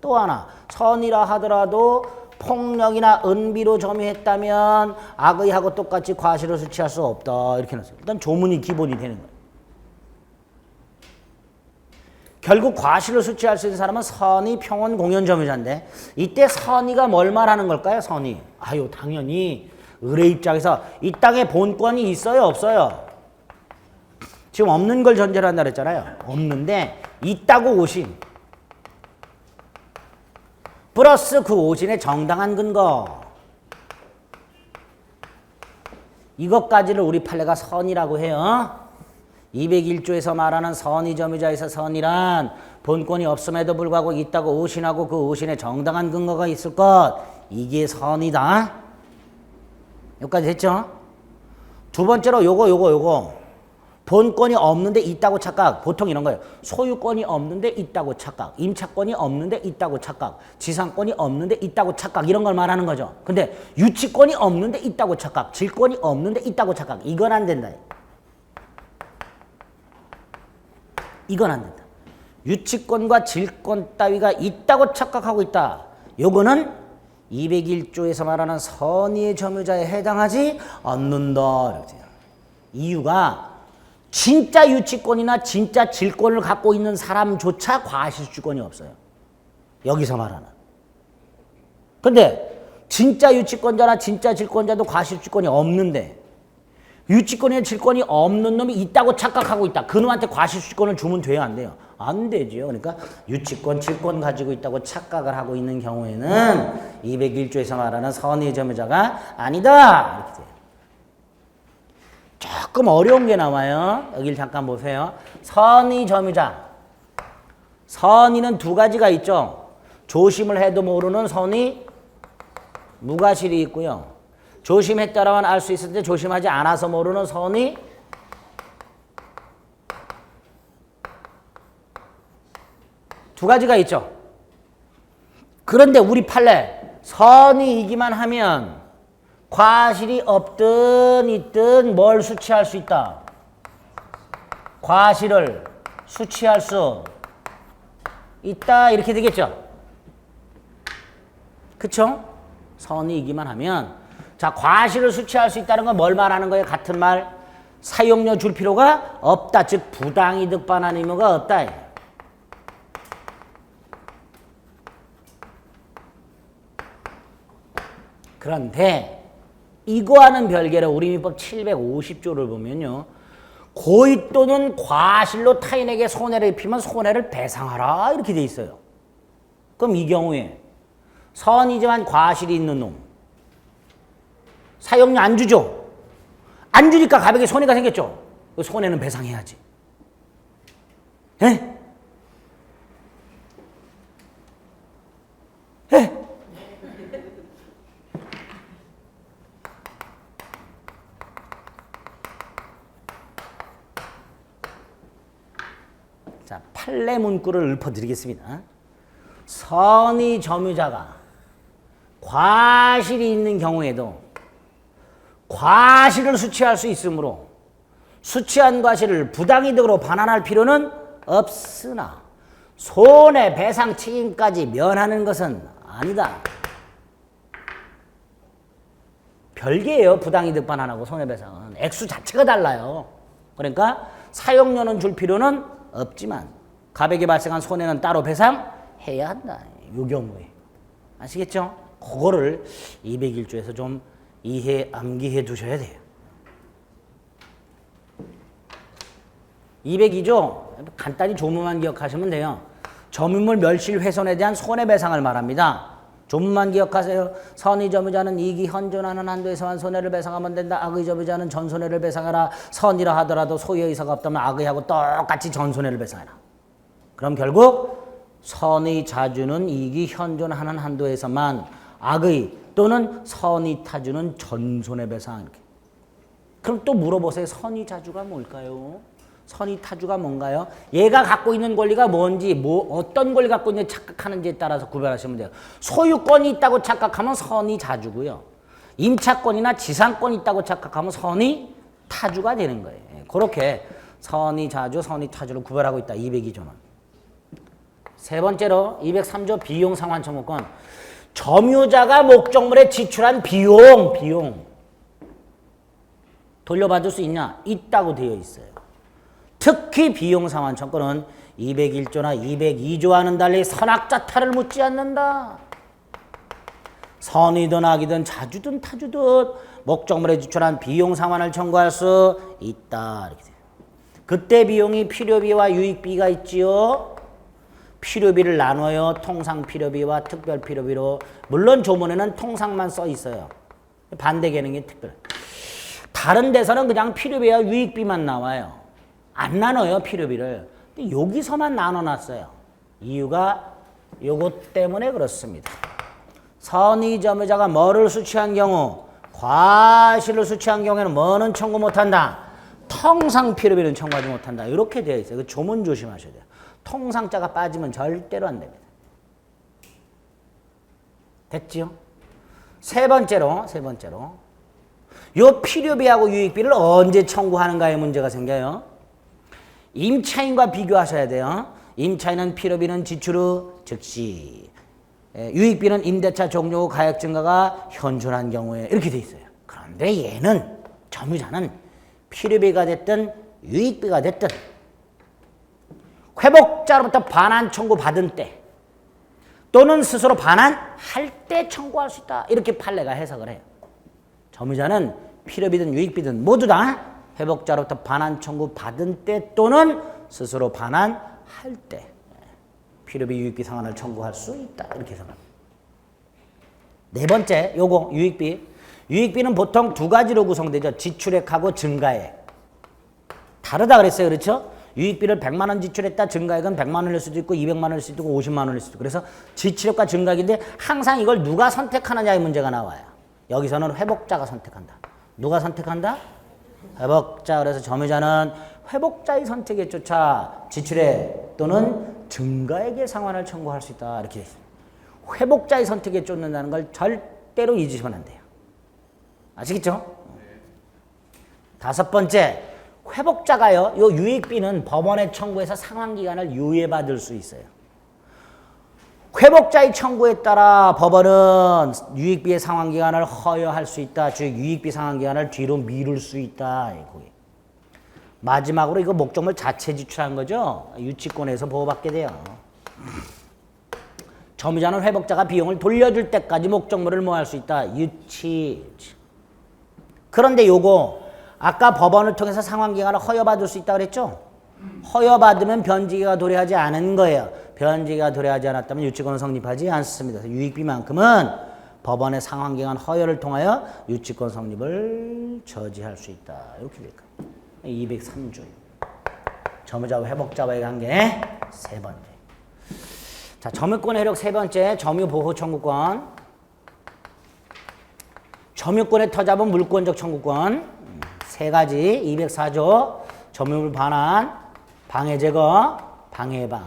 또 하나 선의라 하더라도 폭력이나 은비로 점유했다면 악의하고 똑같이 과실을 수취할 수 없다. 이렇게 해놨어요. 일단 조문이 기본이 되는 거예요. 결국 과실을 수취할 수 있는 사람은 선의, 평원, 공연, 점유자인데 이때 선의가 뭘 말하는 걸까요? 선의. 아유 당연히 을의 입장에서 이 땅에 본권이 있어요? 없어요? 지금 없는 걸 전제로 한다 그랬잖아요. 없는데 있다고 오신 플러스 그 오신의 정당한 근거 이것까지를 우리 판례가 선이라고 해요. 201조에서 말하는 선의 점유자에서 선이란 본권이 없음에도 불구하고 있다고 오신하고 그 오신에 정당한 근거가 있을 것 이게 선이다. 여기까지 됐죠? 두 번째로 요거 본권이 없는데 있다고 착각. 보통 이런 거예요. 소유권이 없는데 있다고 착각. 임차권이 없는데 있다고 착각. 지상권이 없는데 있다고 착각. 이런 걸 말하는 거죠. 근데 유치권이 없는데 있다고 착각. 질권이 없는데 있다고 착각. 이건 안 된다. 이건 안 된다. 유치권과 질권 따위가 있다고 착각하고 있다. 요거는 201조에서 말하는 선의의 점유자에 해당하지 않는다. 이유가 진짜 유치권이나 진짜 질권을 갖고 있는 사람조차 과실주권이 없어요. 여기서 말하는. 근데 진짜 유치권자나 진짜 질권자도 과실주권이 없는데 유치권이나 질권이 없는 놈이 있다고 착각하고 있다. 그놈한테 과실주권을 주면 돼요? 안 돼요? 안 되죠. 그러니까 유치권, 질권 가지고 있다고 착각을 하고 있는 경우에는 201조에서 말하는 선의의 점유자가 아니다. 이렇게 돼요. 조금 어려운 게 나와요. 여기를 잠깐 보세요. 선의 점유자. 선의는 두 가지가 있죠. 조심을 해도 모르는 선의, 무과실이 있고요. 조심했다라만 알 수 있을 때 조심하지 않아서 모르는 선의, 두 가지가 있죠. 그런데 우리 판례 선의이기만 하면 과실이 없든 있든 뭘 수취할 수 있다? 과실을 수취할 수 있다. 이렇게 되겠죠. 그쵸? 선의이기만 하면 자 과실을 수취할 수 있다는 건 뭘 말하는 거예요? 같은 말 사용료 줄 필요가 없다. 즉 부당이득 반환 의무가 없다. 그런데 이거와는 별개로 우리민법 750조를 보면요. 고의 또는 과실로 타인에게 손해를 입히면 손해를 배상하라 이렇게 돼 있어요. 그럼 이 경우에 선이지만 과실이 있는 놈 사용료 안 주죠. 안 주니까 가백에 손해가 생겼죠. 그 손해는 배상해야지. 에? 에? 자, 판례 문구를 읊어드리겠습니다. 선의 점유자가 과실이 있는 경우에도 과실을 수취할 수 있으므로 수취한 과실을 부당이득으로 반환할 필요는 없으나 손해배상 책임까지 면하는 것은 아니다. 별개예요. 부당이득 반환하고 손해배상은. 액수 자체가 달라요. 그러니까 사용료는 줄 필요는 없지만 가백에 발생한 손해는 따로 배상해야 한다. 이 경우에. 아시겠죠? 그거를 201조에서 좀 암기해 두셔야 돼요. 202조 간단히 조문만 기억하시면 돼요. 점유물 멸실 훼손에 대한 손해배상을 말합니다. 조문만 기억하세요. 선의 점유자는 이익이 현존하는 한도에서만 손해를 배상하면 된다. 악의 점유자는 전손해를 배상하라. 선이라 하더라도 소유의 의사가 없다면 악의하고 똑같이 전손해를 배상하라. 그럼 결국 선의 자주는 이익이 현존하는 한도에서만 악의 또는 선의 타주는 전손해 배상. 이렇게. 그럼 또 물어보세요. 선의 자주가 뭘까요? 선의 타주가 뭔가요? 얘가 갖고 있는 권리가 뭔지, 어떤 권리 갖고 있는지 착각하는지에 따라서 구별하시면 돼요. 소유권이 있다고 착각하면 선의 자주고요. 임차권이나 지상권이 있다고 착각하면 선의 타주가 되는 거예요. 그렇게 선의 자주, 선의 타주를 구별하고 있다. 202조는. 세 번째로 203조 비용 상환 청구권. 점유자가 목적물에 지출한 비용 돌려받을 수 있냐? 있다고 되어 있어요. 특히 비용 상환 청구권은 201조나 202조와는 달리 선악자타를 묻지 않는다. 선이든 악이든 자주든 타주든 목적물에 지출한 비용 상환을 청구할 수 있다. 이렇게 돼요. 그때 비용이 필요비와 유익비가 있지요. 필요비를 나눠요. 통상 필요비와 특별 필요비로. 물론 조문에는 통상만 써 있어요. 반대 개념이 특별. 다른 데서는 그냥 필요비와 유익비만 나와요. 안 나눠요, 필요비를. 근데 여기서만 나눠놨어요. 이유가 요것 때문에 그렇습니다. 선의점유자가 뭐를 수취한 경우, 과실을 수취한 경우에는 뭐는 청구 못한다. 통상 필요비는 청구하지 못한다. 이렇게 되어 있어요. 그 조문 조심하셔야 돼요. 통상자가 빠지면 절대로 안 됩니다. 됐지요? 세 번째로 요 필요비하고 유익비를 언제 청구하는가에 문제가 생겨요. 임차인과 비교하셔야 돼요. 임차인은 필요비는 지출 후 즉시, 유익비는 임대차 종료 후 가액 증가가 현존한 경우에 이렇게 돼 있어요. 그런데 얘는 점유자는 필요비가 됐든 유익비가 됐든 회복자로부터 반환 청구 받은 때 또는 스스로 반환할 때 청구할 수 있다. 이렇게 판례가 해석을 해요. 점유자는 필요비든 유익비든 모두 다 회복자로부터 반환 청구 받은 때 또는 스스로 반환할 때 필요비 유익비 상환을 청구할 수 있다. 이렇게 해석합니다. 네 번째 요거 유익비. 유익비는 보통 두 가지로 구성되죠. 지출액하고 증가액. 다르다 그랬어요. 그렇죠? 유익비를 100만 원 지출했다. 증가액은 100만 원일 수도 있고 200만 원일 수도 있고 50만 원일 수도 있고. 그래서 지출액과 증가액인데 항상 이걸 누가 선택하느냐의 문제가 나와요. 여기서는 회복자가 선택한다. 누가 선택한다? 회복자. 그래서 점유자는 회복자의 선택에 쫓아 지출액 또는 증가액의 상환을 청구할 수 있다. 이렇게 되어 있습니다. 회복자의 선택에 쫓는다는 걸 절대로 잊으시면 안 돼요. 아시겠죠? 다섯 번째, 회복자가요. 요 유익비는 법원에 청구해서 상환기간을 유예받을 수 있어요. 회복자의 청구에 따라 법원은 유익비의 상환기간을 허여할 수 있다. 즉 유익비 상환기간을 뒤로 미룰 수 있다. 마지막으로 이거 목적물 자체 지출한 거죠. 유치권에서 보호받게 돼요. 점유자는 회복자가 비용을 돌려줄 때까지 목적물을 뭐 할 수 있다. 유치. 그런데 요거 아까 법원을 통해서 상환기간을 허여받을 수 있다고 그랬죠? 허여받으면 변제기가 도래하지 않은 거예요. 변제기가 도래하지 않았다면 유치권은 성립하지 않습니다. 유익비만큼은 법원의 상환기간 허여를 통하여 유치권 성립을 저지할 수 있다. 이렇게 될까? 203조. 점유자와 회복자와의 관계 세 번째. 자, 점유권 효력 세 번째, 점유보호 청구권. 점유권의 터잡은 물권적 청구권. 세 가지, 204조, 점유물 반환, 방해 제거, 방해 예방.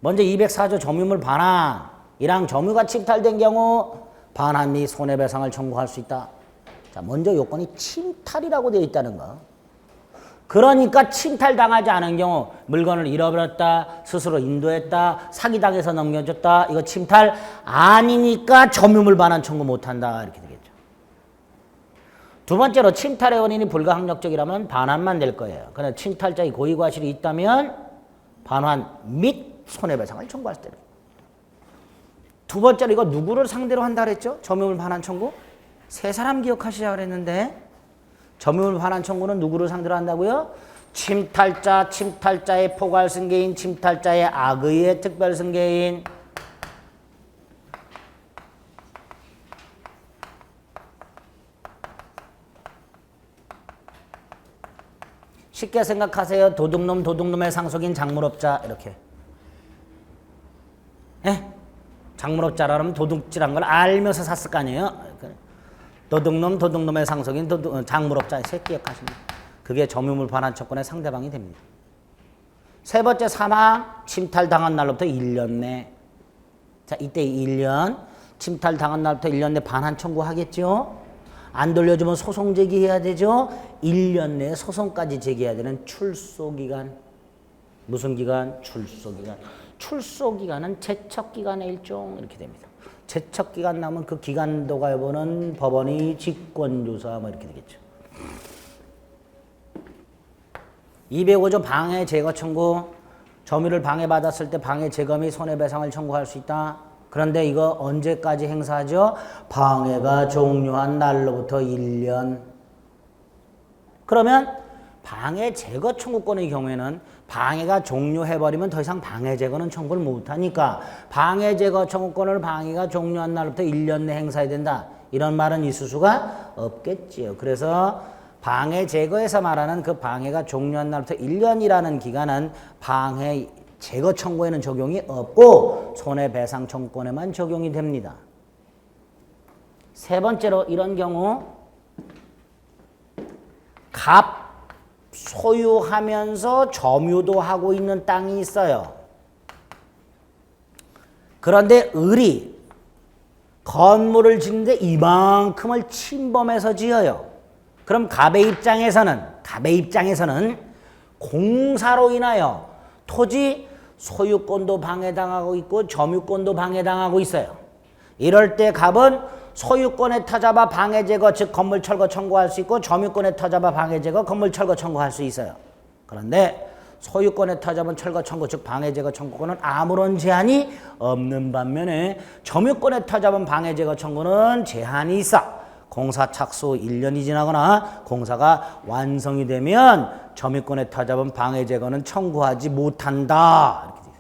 먼저 204조 점유물 반환이랑 점유가 침탈된 경우 반환 및 손해배상을 청구할 수 있다. 자, 먼저 요건이 침탈이라고 되어 있다는 거. 그러니까 침탈당하지 않은 경우 물건을 잃어버렸다, 스스로 인도했다, 사기당해서 넘겨줬다. 이거 침탈 아니니까 점유물 반환 청구 못한다. 이렇게 되겠죠. 두 번째로 침탈의 원인이 불가항력적이라면 반환만 될 거예요. 그러나 침탈자의 고의과실이 있다면 반환 및 손해배상을 청구할 수 있다. 두 번째로 이거 누구를 상대로 한다 그랬죠? 점유물 반환 청구? 세 사람 기억하시자 그랬는데 점유물 반환 청구는 누구를 상대로 한다고요? 침탈자, 침탈자의 포괄 승계인, 침탈자의 악의의 특별 승계인. 쉽게 생각하세요. 도둑놈, 도둑놈의 상속인 장물업자 이렇게. 예? 장물업자라면 도둑질한 걸 알면서 샀을 거 아니에요? 도둑놈, 도둑놈의 상속인 장물업자 기억하십니다. 그게 점유물 반환 채권의 상대방이 됩니다. 세 번째 사망, 침탈당한 날로부터 1년 내. 자, 이때 1년, 침탈당한 날부터 1년 내 반환 청구하겠죠? 안 돌려주면 소송 제기해야 되죠? 1년 내에 소송까지 제기해야 되는 출소기간. 무슨 기간? 출소기간. 출소기간은 제척기간의 일종 이렇게 됩니다. 제척기간 나면 그 기간도가 여부는 법원이 직권조사 뭐 이렇게 되겠죠. 205조 방해 제거 청구. 점유를 방해받았을 때 방해제거 및 손해배상을 청구할 수 있다. 그런데 이거 언제까지 행사하죠? 방해가 종료한 날로부터 1년. 그러면 방해제거 청구권의 경우에는 방해가 종료해버리면 더 이상 방해제거는 청구를 못하니까 방해제거 청구권을 방해가 종료한 날부터 1년 내 행사해야 된다. 이런 말은 있을 수가 없겠지요. 그래서 방해제거에서 말하는 그 방해가 종료한 날부터 1년이라는 기간은 방해제거 청구에는 적용이 없고 손해배상 청구권에만 적용이 됩니다. 세 번째로 이런 경우 갑 소유하면서 점유도 하고 있는 땅이 있어요. 그런데 을이 건물을 짓는데 이만큼을 침범해서 지어요. 그럼 갑의 입장에서는 공사로 인하여 토지 소유권도 방해당하고 있고 점유권도 방해당하고 있어요. 이럴 때 갑은 소유권의 타자바 방해제거 즉 건물 철거 청구할 수 있고 점유권의 타자바 방해제거 건물 철거 청구할 수 있어요. 그런데 소유권의 타자본 철거 청구 즉 방해제거 청구권은 아무런 제한이 없는 반면에 점유권의 타자본 방해제거 청구는 제한이 있어. 공사 착수 1년이 지나거나 공사가 완성이 되면 점유권의 타자본 방해제거는 청구하지 못한다. 이렇게 돼요.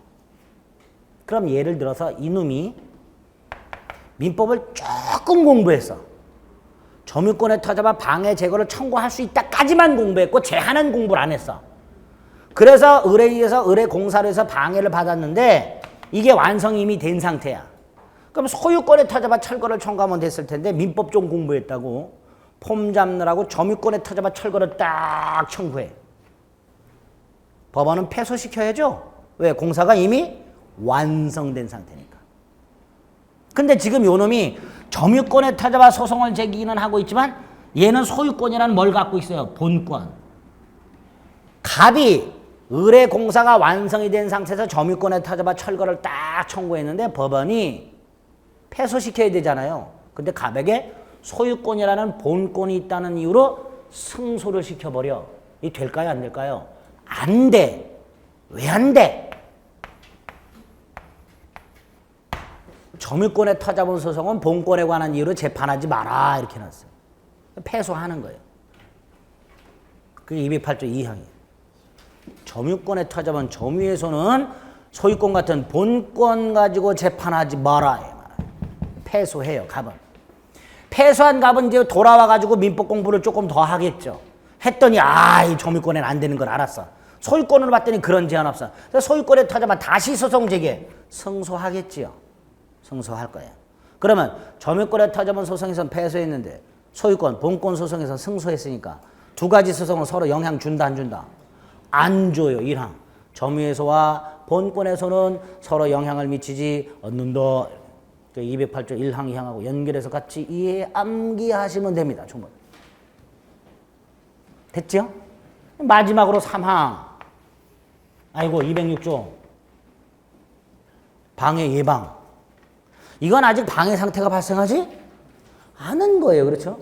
그럼 예를 들어서 이놈이 민법을 조금 공부했어. 점유권의 타자바 방해제거를 청구할 수 있다까지만 공부했고 제한은 공부를 안 했어. 그래서 을에 의해서 을의 공사로 해서 방해를 받았는데 이게 완성이 이미 된 상태야. 그럼 소유권의 타자바 철거를 청구하면 됐을 텐데 민법 좀 공부했다고 폼 잡느라고 점유권의 타자바 철거를 딱 청구해. 법원은 패소시켜야죠. 왜? 공사가 이미 완성된 상태니까. 근데 지금 요 놈이 점유권의 타자바 소송을 제기는 하고 있지만 얘는 소유권이라는 뭘 갖고 있어요? 본권. 갑이 을의 공사가 완성이 된 상태에서 점유권의 타자바 철거를 딱 청구했는데 법원이 패소시켜야 되잖아요. 근데 갑에게 소유권이라는 본권이 있다는 이유로 승소를 시켜버려. 이 될까요? 안 될까요? 안 돼. 왜 안 돼? 점유권의 타자본 소송은 본권에 관한 이유로 재판하지 마라 이렇게 해놨어요. 패소하는 거예요. 그게 208조 2항이에요. 점유권의 타자본 점유에서는 소유권 같은 본권 가지고 재판하지 마라. 패소해요. 갑은. 패소한 갑은 이제 돌아와가지고 민법 공부를 조금 더 하겠죠. 했더니 이 점유권에는 안 되는 걸 알았어. 소유권으로 봤더니 그런 제한 없어. 소유권의 타자만 다시 소송 제기해. 승소하겠지요. 승소할 거예요. 그러면 점유권의 타자본 소송에서는 패소했는데 소유권, 본권 소송에서 승소했으니까 두 가지 소송은 서로 영향 준다 안 준다? 안 줘요. 1항. 점유에서와 본권에서는 서로 영향을 미치지 않는다. 208조 1항 2항하고 연결해서 같이 이해 암기하시면 됩니다. 충분히. 됐죠? 마지막으로 3항. 아이고 206조. 방해 예방. 이건 아직 방해 상태가 발생하지 않은 거예요. 그렇죠?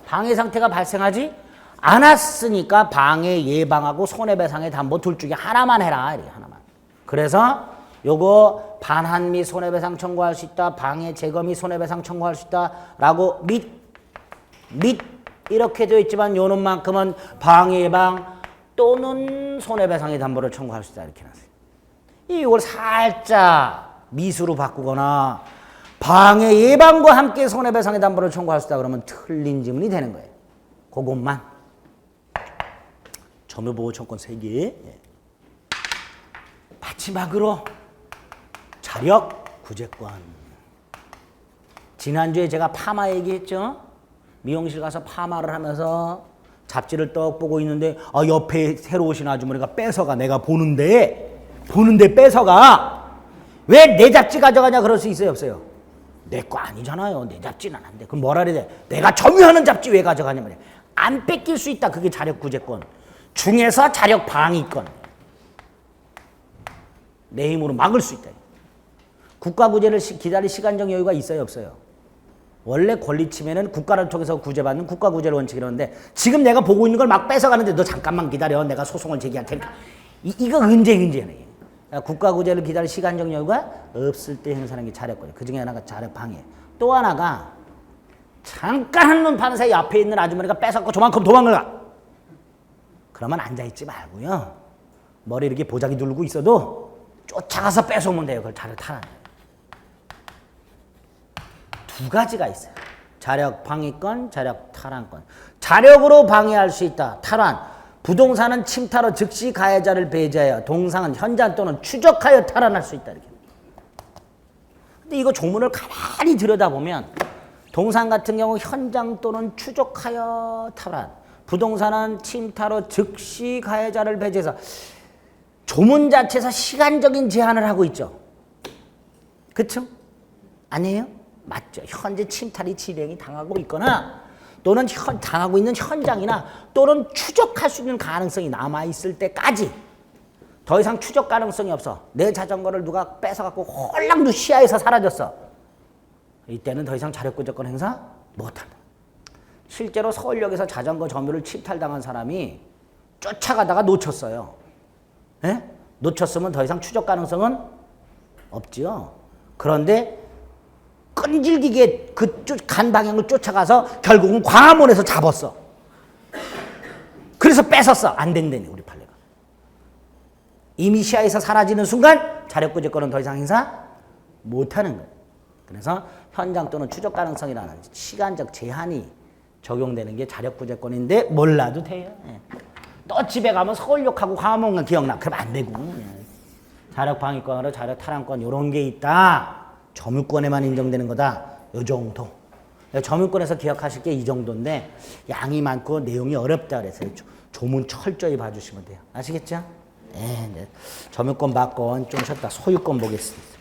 방해 상태가 발생하지 않았으니까 방해 예방하고 손해배상의 담보 둘 중에 하나만 해라. 이래 하나만. 그래서 요거 반환 및 손해배상 청구할 수 있다. 방해 제거 및 손해배상 청구할 수 있다라고 및 이렇게 되어 있지만 요 놈만큼은 방해 예방 또는 손해배상의 담보를 청구할 수 있다. 이렇게 해놨어요. 이걸 살짝 미수로 바꾸거나 방해 예방과 함께 손해배상의 담보를 청구할 수 있다 그러면 틀린 지문이 되는 거예요. 그것만. 점유보호청권 3개. 마지막으로 자력 구제권. 지난주에 제가 파마 얘기했죠. 미용실 가서 파마를 하면서 잡지를 떡 보고 있는데 옆에 새로 오신 아주머니가 뺏어가. 내가 보는데 뺏어가. 왜 내 잡지 가져가냐 그럴 수 있어요 없어요? 내 거 아니잖아요. 내 잡지는 안 돼. 그럼 뭐라 그래야 돼? 내가 점유하는 잡지 왜 가져가냐 말이야. 안 뺏길 수 있다. 그게 자력 구제권. 중에서 자력 방위권. 내 힘으로 막을 수 있다. 국가 구제를 기다릴 시간적 여유가 있어요 없어요? 원래 권리 침해는 국가를 통해서 구제받는 국가 구제를 원칙이라는데 지금 내가 보고 있는 걸 막 뺏어가는데 너 잠깐만 기다려. 내가 소송을 제기할 테니까. 이거 은제네. 국가구제를 기다릴 시간적 여유가 없을 때 행사하는 게 자력거래. 그 중에 하나가 자력방해. 또 하나가 잠깐 한눈 파는 사이 앞에 있는 아주머니가 뺏었고 저만큼 도망가. 그러면 앉아있지 말고요. 머리 이렇게 보자기 두르고 있어도 쫓아가서 뺏어오면 돼요. 그걸 자력 탈환. 두 가지가 있어요. 자력 방해권, 자력 탈환권. 자력으로 방해할 수 있다. 탈환. 부동산은 침탈로 즉시 가해자를 배제하여 동상은 현장 또는 추적하여 탈환할 수 있다. 이렇게. 근데 이거 조문을 가만히 들여다보면 동상 같은 경우 현장 또는 추적하여 탈환. 부동산은 침탈로 즉시 가해자를 배제해서 조문 자체에서 시간적인 제한을 하고 있죠. 그렇죠? 아니에요? 맞죠. 현재 침탈이 진행이 당하고 있거나 또는 당하고 있는 현장이나 또는 추적할 수 있는 가능성이 남아있을 때까지 더 이상 추적 가능성이 없어. 내 자전거를 누가 뺏어갖고 홀랑 시야에서 사라졌어. 이때는 더 이상 자력구제권 행사 못한다. 실제로 서울역에서 자전거 점유를 침탈당한 사람이 쫓아가다가 놓쳤어요. 에? 놓쳤으면 더 이상 추적 가능성은 없죠. 그런데 끈질기게 그 간 방향을 쫓아가서 결국은 광화문에서 잡았어. 그래서 뺏었어. 안 된다니 우리 판례가. 이미 시야에서 사라지는 순간 자력구제권은 더 이상 행사 못하는 거예요. 그래서 현장 또는 추적 가능성이라는 시간적 제한이 적용되는 게 자력구제권인데 몰라도 돼요. 예. 또 집에 가면 서울역하고 광화문만 기억나. 그럼 안 되고. 예. 자력방해권으로 자력탈환권 이런 게 있다. 점유권에만 인정되는 거다. 요 정도. 점유권에서 기억하실 게 이 정도인데 양이 많고 내용이 어렵다 그래서 조문 철저히 봐주시면 돼요. 아시겠죠? 네. 점유권 받건 좀 쉬었다 소유권 보겠습니다.